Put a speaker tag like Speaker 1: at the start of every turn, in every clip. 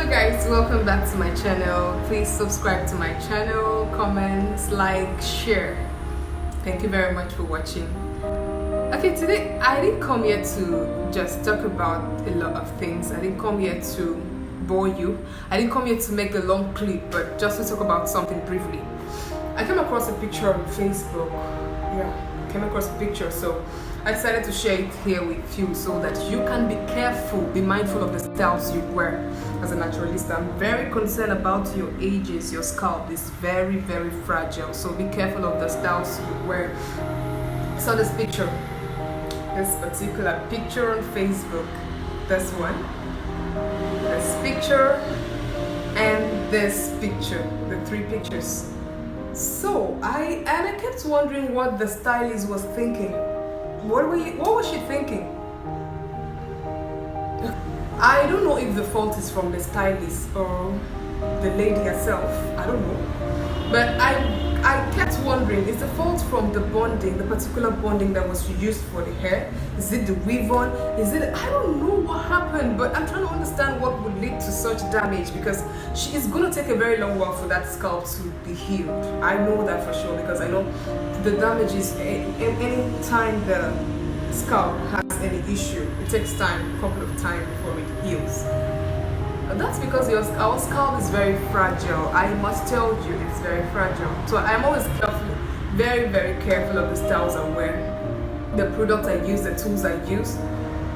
Speaker 1: Hello guys, welcome back to my channel. Please subscribe to my channel, comments, like, share. Thank you very much for watching. Okay, today I didn't come here to just talk about a lot of things. I didn't come here to bore you. I didn't come here to make a long clip, but just to talk about something briefly. I came across a picture on Facebook. Yeah, came across a picture, so I decided to share it here with you so that you can be careful, be mindful of the styles you wear. As a naturalist, I'm very concerned about your ages. Your scalp is very, very fragile, so be careful of the styles you wear. I saw this picture, this particular picture on Facebook. This one, this picture, and this picture, the three pictures. So I kept wondering what the stylist was thinking. What was she thinking? I don't know if the fault is from the stylist or the lady herself. I don't know. But I kept wondering, is the fault from the bonding, the particular bonding that was used for the hair? Is it the weave-on? Is it, I don't know what happened, but I'm trying to understand what would lead to such damage, because it's going to take a very long while for that scalp to be healed. I know that for sure, because I know the damage is any time the scalp has any issue, it takes time, a couple of times before it heals. That's because our scalp is very fragile. I must tell you, it's very fragile. So I'm always careful, very, very careful of the styles I wear, the products I use, the tools I use.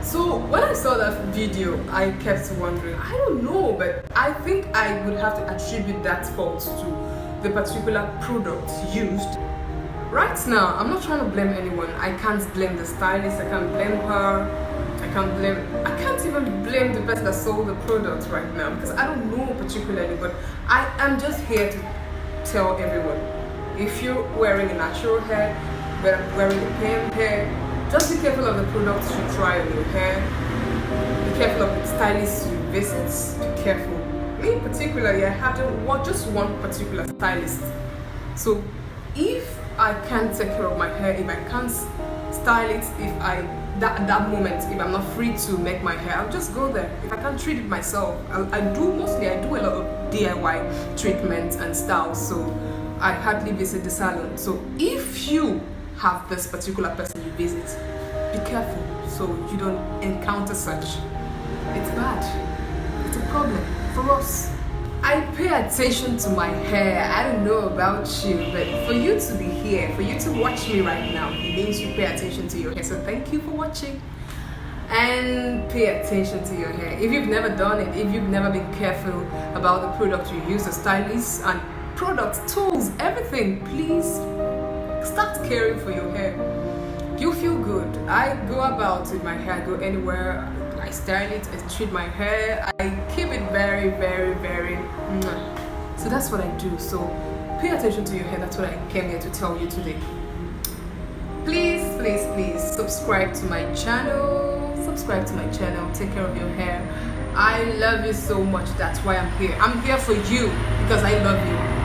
Speaker 1: So when I saw that video, I kept wondering, I don't know, but I think I would have to attribute that fault to the particular product used. Right now, I'm not trying to blame anyone. I can't blame the stylist, I can't blame her. I can't even blame the person that sold the product right now, because I don't know particularly, but I am just here to tell everyone, if you're wearing a natural hair, wearing a perm hair, just be careful of the products you try on your hair, be careful of the stylists you visit, be careful. Me particularly, I have just one particular stylist. So if I can't take care of my hair, if I can't style it, if that moment, if I'm not free to make my hair, I'll just go there. If I can't treat it myself, I do a lot of DIY treatments and styles, so I hardly visit the salon. So if you have this particular person you visit, be careful so you don't encounter such. It's bad. It's a problem for us. I pay attention to my hair. I don't know about you, but for you to be here, for you to watch me right now, it means you pay attention to your hair. So thank you for watching, and pay attention to your hair. If you've never done it, if you've never been careful about the product you use, the stylists and products, tools, everything, please start caring for your hair. You feel good. I go about with my hair, I go anywhere, I style it, I treat my hair, I keep it very, very, very so that's what I do. So pay attention to your hair. That's what I came here to tell you today. Please, please, please subscribe to my channel. Take care of your hair. I love you so much. That's why I'm here. I'm here for you, because I love you.